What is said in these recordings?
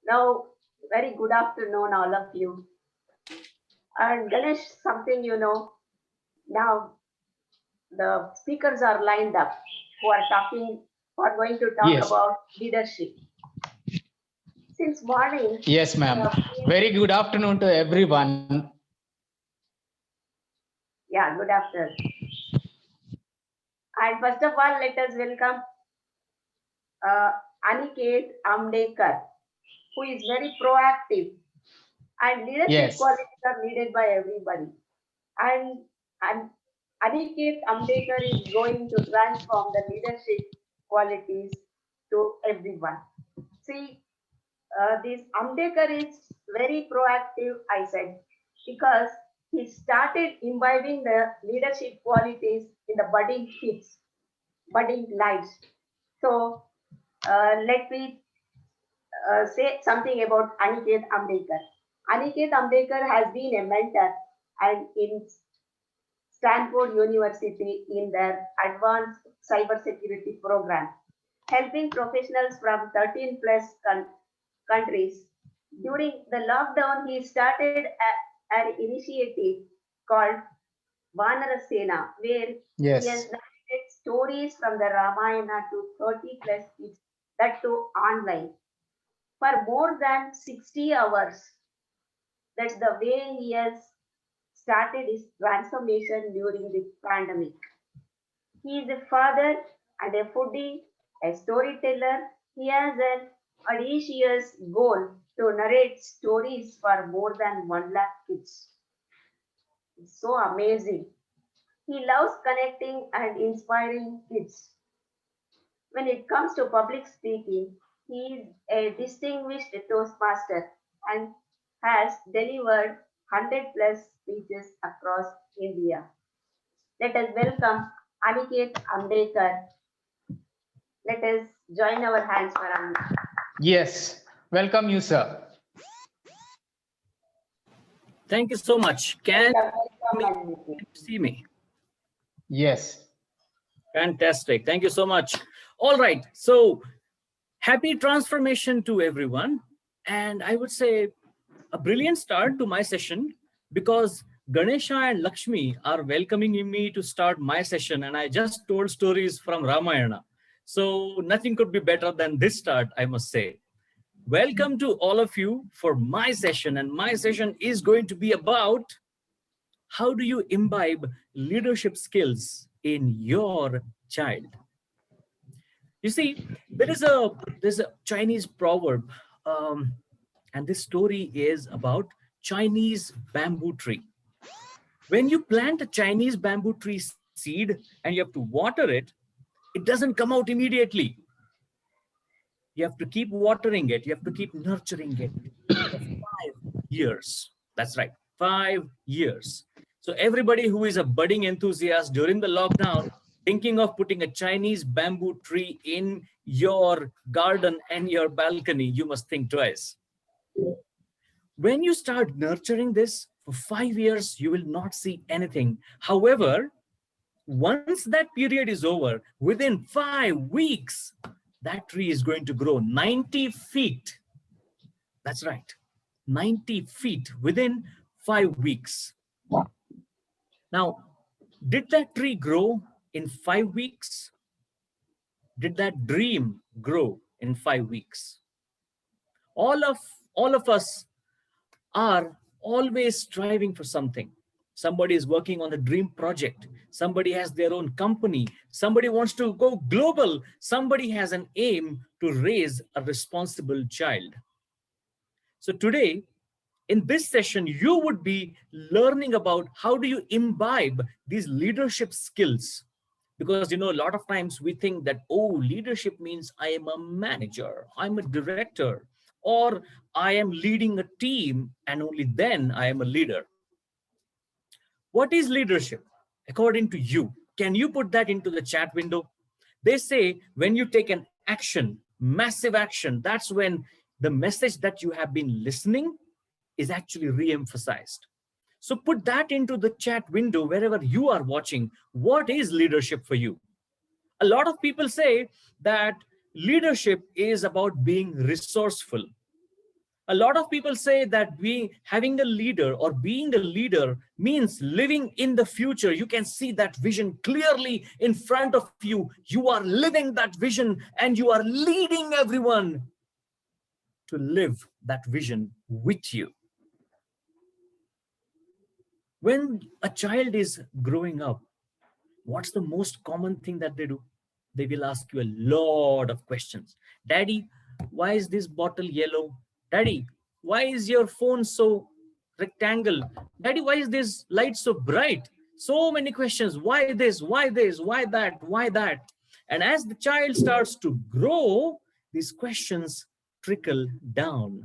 Now, very good afternoon, all of you. And Ganesh, something now the speakers are lined up who are going to talk Yes, about leadership. Since morning, yes, we ma'am. have been, Very good afternoon to everyone. yeah, good afternoon. And first of all, let us welcome uh, Aniket Amdekar, who is very proactive, and leadership Yes, qualities are needed by everybody. And Aniket Amdekar is going to transform the leadership qualities to everyone. See, this Amdekar is very proactive, I said, because he started imbibing the leadership qualities in the budding kids, budding lives. So let me say something about Aniket Amdekar. Aniket Amdekar has been a mentor and in Stanford University in their advanced cybersecurity program, helping professionals from 13 plus countries. During the lockdown, he started an initiative called Vanarasena, where he has yes, narrated stories from the Ramayana to 30 plus kids, that too online, for more than 60 hours. That's the way he has started his transformation during the pandemic. He is a father and a foodie, a storyteller. He has an audacious goal to narrate stories for more than 1 lakh kids. It's so amazing. He loves connecting and inspiring kids. When it comes to public speaking, he is a distinguished Toastmaster and has delivered 100 plus speeches across India. Let us welcome Aniket Amdekar. Let us join our hands for Aniket. yes. Welcome you, sir. Thank you so much. Can Welcome, you Aniket. see me? Yes, Fantastic. Thank you so much. All right. So happy transformation to everyone. And I would say a brilliant start to my session because Ganesha and Lakshmi are welcoming me to start my session. And I just told stories from Ramayana. So nothing could be better than this start, I must say. Welcome to all of you for my session. And my session is going to be about how do you imbibe leadership skills in your child? You see, there's a Chinese proverb, and this story is about Chinese bamboo tree. When you plant a Chinese bamboo tree seed and you have to water it doesn't come out immediately. You have to keep watering it. You have to keep nurturing it for 5 years. That's right, 5 years. So everybody who is a budding enthusiast during the lockdown, thinking of putting a Chinese bamboo tree in your garden and your balcony, you must think twice. When you start nurturing this for 5 years, you will not see anything. However, once that period is over, within 5 weeks, that tree is going to grow 90 feet. That's right, 90 feet within 5 weeks. Now, did that tree grow in 5 weeks? Did that dream grow in 5 weeks? All of all of us are always striving for something. Somebody is working on a dream project. Somebody has their own company. Somebody wants to go global. Somebody has an aim to raise a responsible child. So today, in this session, you would be learning about how do you imbibe these leadership skills. Because, a lot of times we think that, oh, leadership means I am a manager, I'm a director, or I am leading a team, and only then I am a leader. What is leadership according to you? Can you put that into the chat window? They say when you take an action, massive action, that's when the message that you have been listening is actually re-emphasized. So put that into the chat window wherever you are watching. What is leadership for you? A lot of people say that leadership is about being resourceful. A lot of people say that having a leader or being a leader means living in the future. You can see that vision clearly in front of you. You are living that vision and you are leading everyone to live that vision with you. When a child is growing up, what's the most common thing that they do? They will ask you a lot of questions. Daddy, why is this bottle yellow? Daddy, why is your phone so rectangle? Daddy, why is this light so bright? So many questions. Why this? Why this? Why that? Why that? And as the child starts to grow, these questions trickle down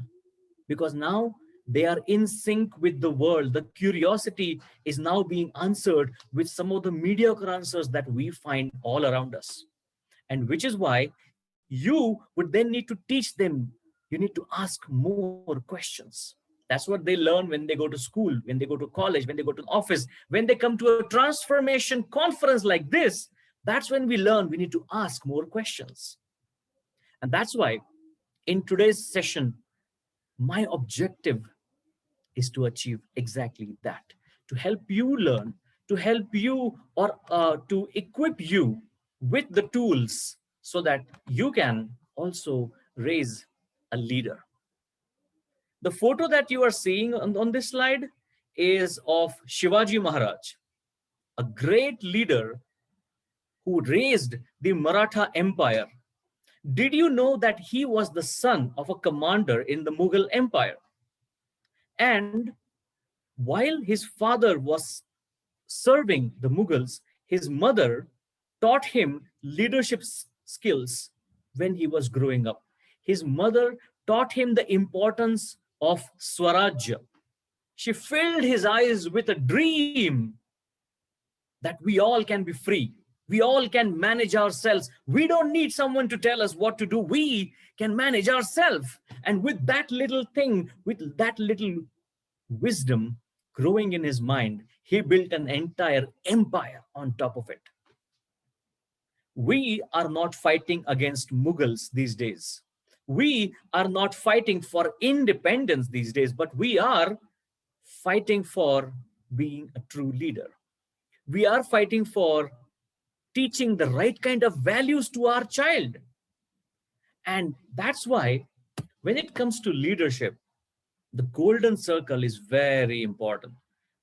because now they are in sync with the world. The curiosity is now being answered with some of the mediocre answers that we find all around us. And which is why you would then need to teach them. You need to ask more questions. That's what they learn when they go to school, when they go to college, when they go to the office, when they come to a transformation conference like this. That's when we learn we need to ask more questions. And that's why in today's session, my objective is to achieve exactly that, to help you learn, to help you or to equip you with the tools so that you can also raise a leader. The photo that you are seeing on this slide is of Shivaji Maharaj, a great leader who raised the Maratha Empire. Did you know that he was the son of a commander in the Mughal Empire? And while his father was serving the Mughals, his mother taught him leadership skills when he was growing up. His mother taught him the importance of Swarajya. She filled his eyes with a dream that we all can be free. We all can manage ourselves. We don't need someone to tell us what to do. We can manage ourselves. And with that little thing, with that little wisdom growing in his mind, he built an entire empire on top of it. We are not fighting against Mughals these days. We are not fighting for independence these days, but we are fighting for being a true leader. We are fighting for teaching the right kind of values to our child. And that's why when it comes to leadership, the golden circle is very important.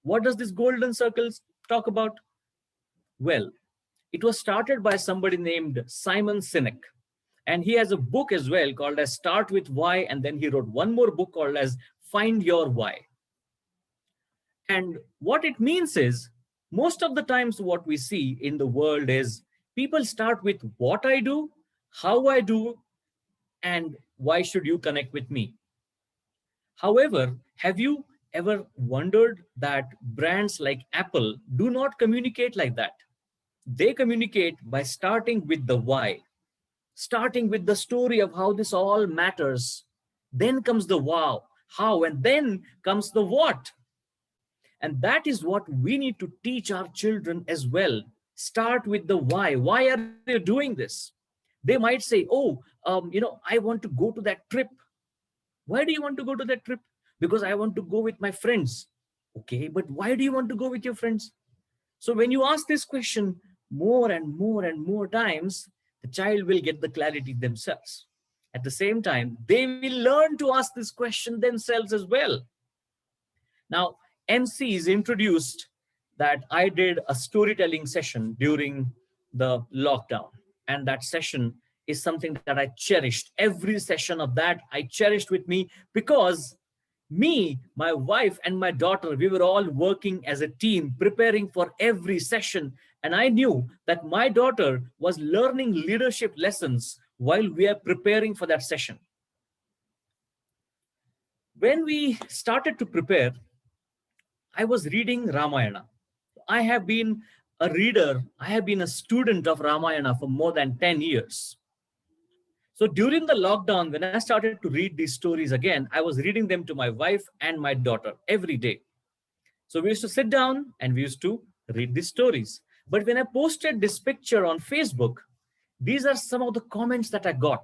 What does this golden circle talk about? Well, it was started by somebody named Simon Sinek. And he has a book as well called as Start With Why. And then he wrote one more book called as Find Your Why. And what it means is, most of the times what we see in the world is people start with what I do, how I do, and why should you connect with me? However, have you ever wondered that brands like Apple do not communicate like that? They communicate by starting with the why, starting with the story of how this all matters. Then comes the wow, how, and then comes the what. And that is what we need to teach our children as well. Start with the why. Why are you doing this? They might say, oh, I want to go to that trip. Why do you want to go to that trip? Because I want to go with my friends. Okay, but why do you want to go with your friends? So when you ask this question more and more and more times, the child will get the clarity themselves. At the same time, they will learn to ask this question themselves as well. Now, MCs introduced that I did a storytelling session during the lockdown. And that session is something that I cherished. Every session of that I cherished with me because me, my wife, and my daughter, we were all working as a team, preparing for every session. And I knew that my daughter was learning leadership lessons while we are preparing for that session. When we started to prepare, I was reading Ramayana. I have been a reader, I have been a student of Ramayana for more than 10 years. So during the lockdown, when I started to read these stories again, I was reading them to my wife and my daughter every day. So we used to sit down and we used to read these stories. But when I posted this picture on Facebook, these are some of the comments that I got.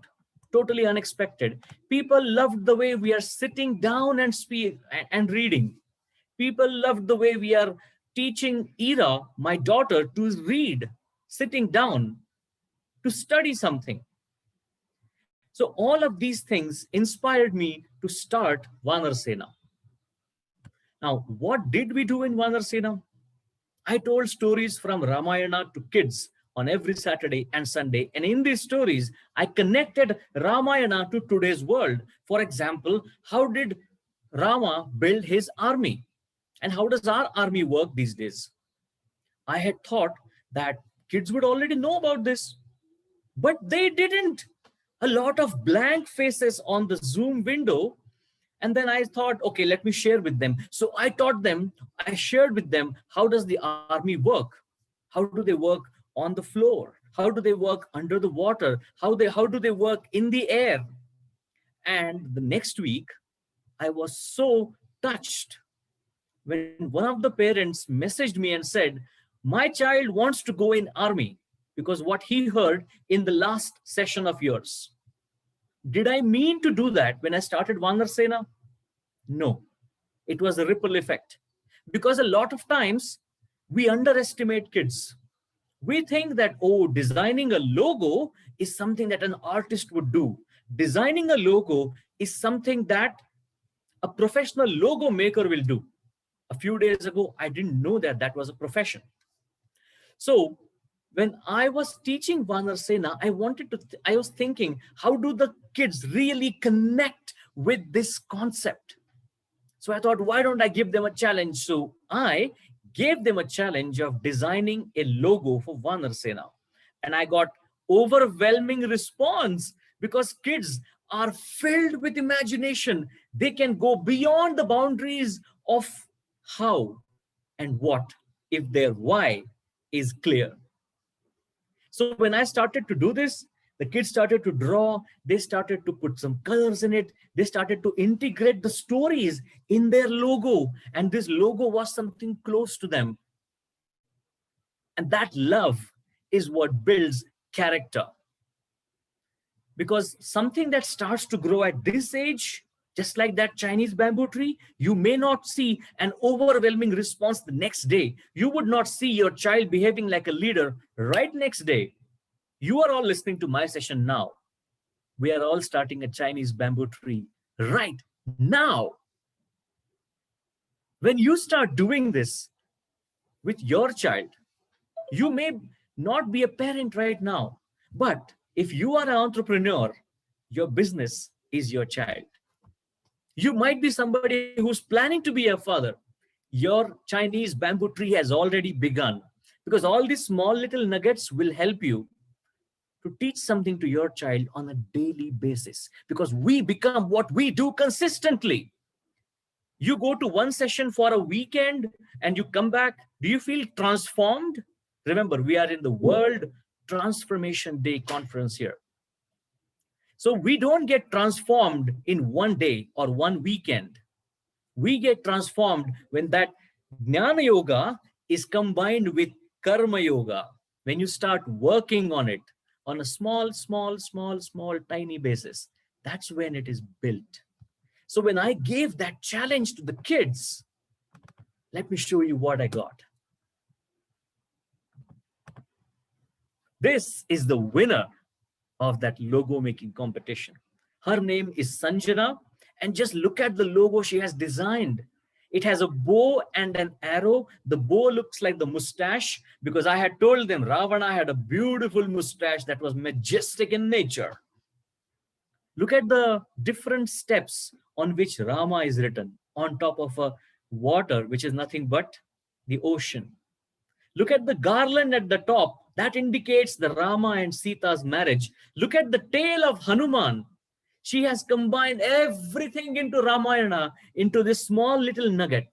totally unexpected. People loved the way we are sitting down and speak and reading. People loved the way we are teaching Ira, my daughter, to read, sitting down, to study something. So all of these things inspired me to start Vanarsena. Now, what did we do in Vanarsena? I told stories from Ramayana to kids on every Saturday and Sunday. And in these stories, I connected Ramayana to today's world. For example, how did Rama build his army? And how does our army work these days? I had thought that kids would already know about this, but they didn't. A lot of blank faces on the Zoom window. And then I thought, okay, let me share with them. So I taught them, I shared with them, how does the army work? How do they work on the floor? How do they work under the water? How do they work in the air? And the next week, I was so touched when one of the parents messaged me and said, my child wants to go in army because what he heard in the last session of yours. Did I mean to do that when I started Vanarsena? No, it was a ripple effect. Because a lot of times we underestimate kids. We think that, oh, designing a logo is something that an artist would do. Designing a logo is something that a professional logo maker will do. A few days ago, I didn't know that that was a profession. So when I was teaching Vanarsena, I was thinking, how do the kids really connect with this concept? So I thought, why don't I give them a challenge? So I gave them a challenge of designing a logo for Vanarsena. And I got overwhelming response because kids are filled with imagination. They can go beyond the boundaries of how and what if their why is clear. So when I started to do this, the kids started to draw, they started to put some colors in it, they started to integrate the stories in their logo, and this logo was something close to them. And that love is what builds character. Because something that starts to grow at this age, just like that Chinese bamboo tree, you may not see an overwhelming response the next day. You would not see your child behaving like a leader right next day. You are all listening to my session now. We are all starting a Chinese bamboo tree right now. When you start doing this with your child, you may not be a parent right now, but if you are an entrepreneur, your business is your child. You might be somebody who's planning to be a father. Your Chinese bamboo tree has already begun, because all these small little nuggets will help you to teach something to your child on a daily basis, because we become what we do consistently. You go to one session for a weekend and you come back. Do you feel transformed? Remember, we are in the World Transformation Day conference here. So we don't get transformed in one day or one weekend. We get transformed when that Jnana Yoga is combined with Karma Yoga. When you start working on it on a small, tiny basis, that's when it is built. So when I gave that challenge to the kids, let me show you what I got. This is the winner of that logo making competition. Her name is Sanjana, and just look at the logo she has designed. It has a bow and an arrow. The bow looks like the mustache, because I had told them Ravana had a beautiful mustache that was majestic in nature. Look at the different steps on which Rama is written on top of a water, which is nothing but the ocean. Look at the garland at the top. That indicates the Rama and Sita's marriage. Look at the tail of Hanuman. She has combined everything into Ramayana into this small little nugget.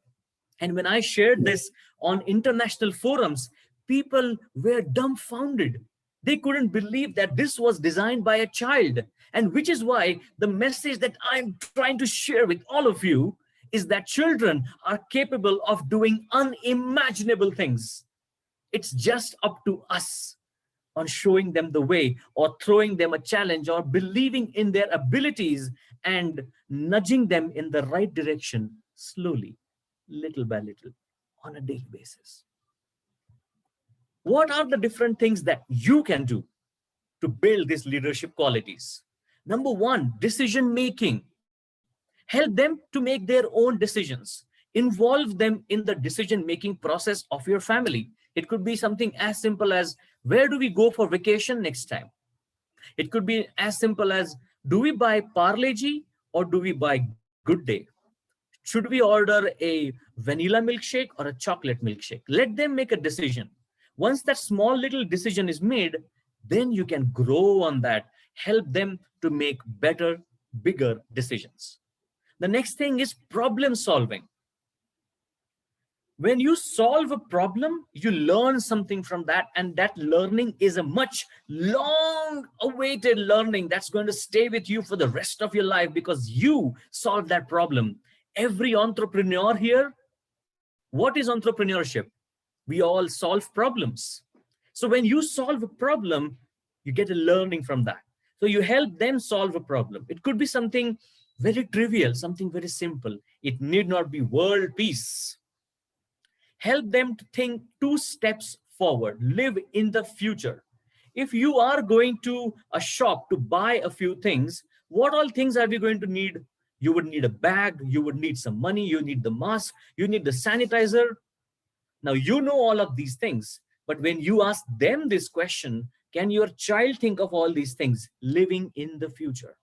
And when I shared this on international forums, people were dumbfounded. They couldn't believe that this was designed by a child. And which is why the message that I'm trying to share with all of you is that children are capable of doing unimaginable things. It's just up to us on showing them the way or throwing them a challenge or believing in their abilities and nudging them in the right direction slowly, little by little, on a daily basis. What are the different things that you can do to build these leadership qualities? Number one, decision making. Help them to make their own decisions. Involve them in the decision making process of your family. It could be something as simple as, where do we go for vacation next time? It could be as simple as, do we buy Parle-G or do we buy Good Day? Should we order a vanilla milkshake or a chocolate milkshake? Let them make a decision. Once that small little decision is made, then you can grow on that. Help them to make better, bigger decisions. The next thing is problem solving. When you solve a problem, you learn something from that, and that learning is a much long awaited learning that's going to stay with you for the rest of your life because you solved that problem. Every entrepreneur here, what is entrepreneurship? We all solve problems. So when you solve a problem, you get a learning from that. So you help them solve a problem. It could be something very trivial, something very simple. It need not be world peace. Help them to think 2 steps forward, live in the future. If you are going to a shop to buy a few things, what all things are we going to need? You would need a bag, you would need some money, you need the mask, you need the sanitizer. Now, you know all of these things, but when you ask them this question, can your child think of all these things living in the future?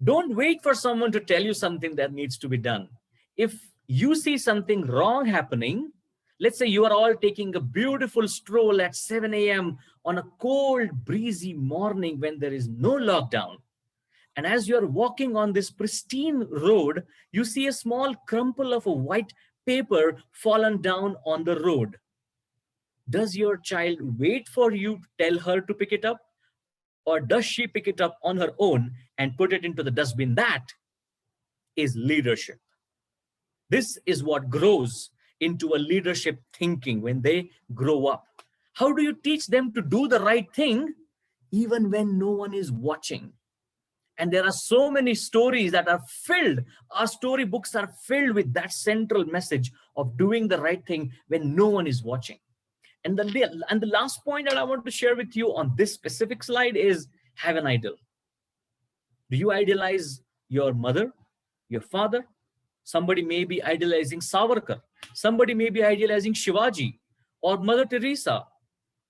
Don't wait for someone to tell you something that needs to be done. If you see something wrong happening, let's say you are all taking a beautiful stroll at 7 a.m. on a cold, breezy morning when there is no lockdown. And as you're walking on this pristine road, you see a small crumple of a white paper fallen down on the road. Does your child wait for you to tell her to pick it up? Or does she pick it up on her own and put it into the dustbin? That is leadership. This is what grows into a leadership thinking when they grow up. How do you teach them to do the right thing even when no one is watching? And there are so many stories that are filled. Our storybooks are filled with that central message of doing the right thing when no one is watching. And the last point that I want to share with you on this specific slide is have an idol. Do you idealize your mother, your father? Somebody may be idolizing Savarkar. Somebody may be idolizing Shivaji or Mother Teresa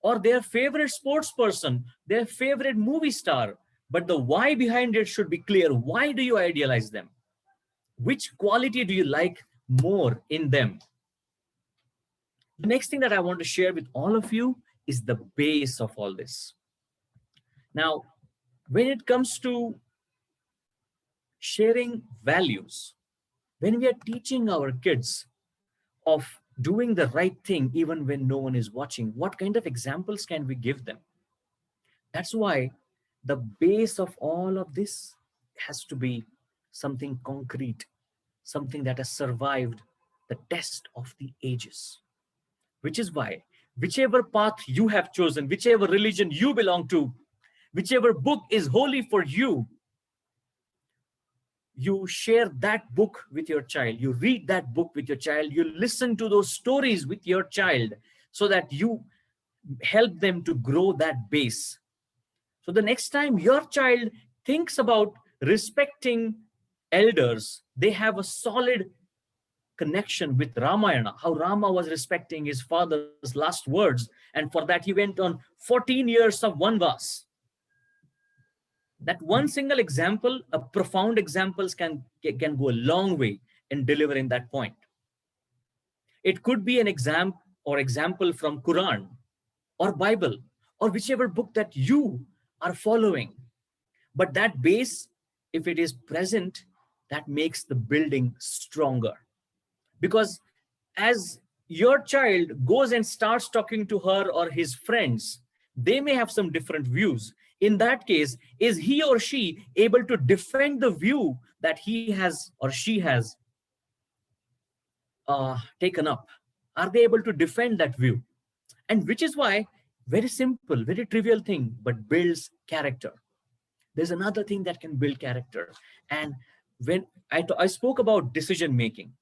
or their favorite sports person, their favorite movie star. But the why behind it should be clear. Why do you idealize them? Which quality do you like more in them? The next thing that I want to share with all of you is the base of all this. Now, when it comes to sharing values, when we are teaching our kids of doing the right thing even when no one is watching, what kind of examples can we give them? That's why the base of all of this has to be something concrete, something that has survived the test of the ages. Which is why, whichever path you have chosen, whichever religion you belong to, whichever book is holy for you, you share that book with your child, you read that book with your child, you listen to those stories with your child so that you help them to grow that base. So the next time your child thinks about respecting elders, they have a solid connection with Ramayana, how Rama was respecting his father's last words. And for that, he went on 14 years of Vanvas. That one single example, a profound examples can go a long way in delivering that point. It could be an example from Quran or Bible or whichever book that you are following. But that base, if it is present, that makes the building stronger. Because as your child goes and starts talking to her or his friends, they may have some different views. In that case, is he or she able to defend the view that he has or she has taken up? Are they able to defend that view? And which is why Very simple, very trivial thing, but builds character. There's another thing that can build character. And when I spoke about decision making,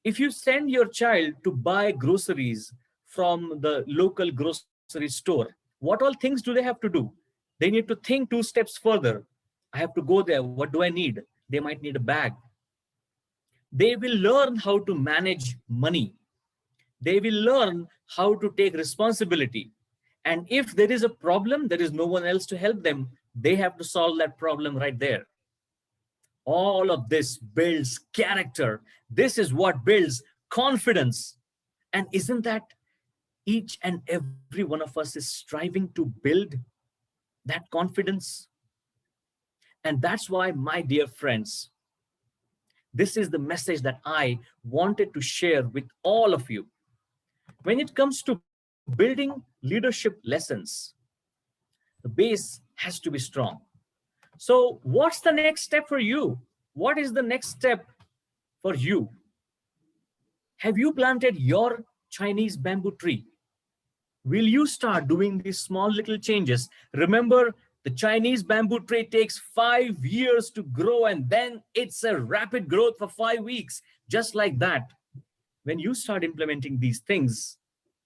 if you send your child to buy groceries from the local grocery store, what all things do they have to do? They need to think two steps further. I have to go there. What do I need? They might need a bag. They will learn how to manage money. They will learn how to take responsibility. And if there is a problem, there is no one else to help them. They have to solve that problem right there. All of this builds character. This is what builds confidence. And isn't that each and every one of us is striving to build that confidence? And that's why, my dear friends, this is the message that I wanted to share with all of you. When it comes to building leadership lessons, the base has to be strong. So what's the next step for you? What is the next step for you? Have you planted your Chinese bamboo tree? Will you start doing these small little changes? Remember, the Chinese bamboo tree takes 5 years to grow, and then it's a rapid growth for 5 weeks. Just like that, when you start implementing these things,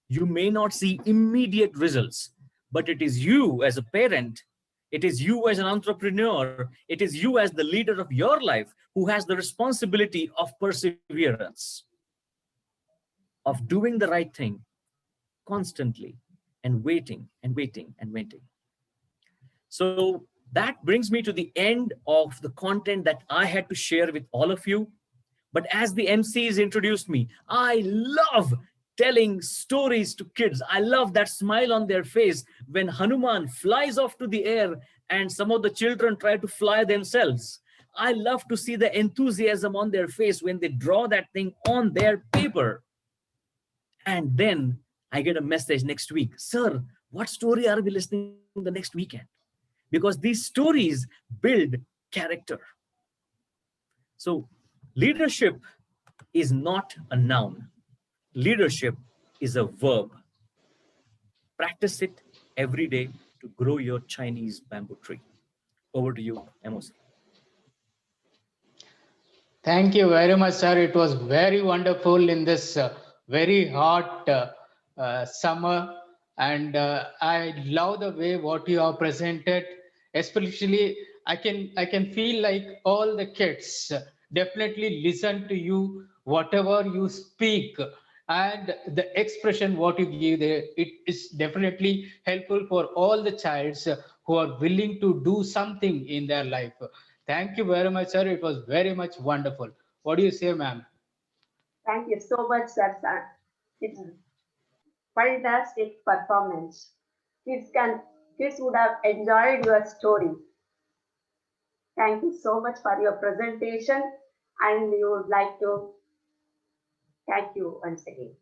you may not see immediate results, but it is you as a parent, it is you as an entrepreneur, it is you as the leader of your life who has the responsibility of perseverance, of doing the right thing constantly and waiting and waiting and waiting. So that brings me to the end of the content that I had to share with all of you. But as the MCs introduced me, I love telling stories to kids. I love that smile on their face when Hanuman flies off to the air and some of the children try to fly themselves. I love to see the enthusiasm on their face when they draw that thing on their paper. And then I get a message next week, sir, what story are we listening the next weekend? Because these stories build character. So leadership is not a noun. Leadership is a verb. Practice it every day to grow your Chinese bamboo tree. Over to you, Amos. Thank you very much, sir. It was very wonderful in this very hot summer, and I love the way what you have presented. Especially, I can feel like all the kids definitely listen to you, whatever you speak, and the expression what you give there. It is definitely helpful for all the childs who are willing to do something in their life. Thank you very much, sir. It was very much wonderful. What do you say, ma'am? Thank you so much, sir. It's fantastic performance. Kids can kids would have enjoyed your story. Thank you so much for your presentation, and we would like to thank you once again.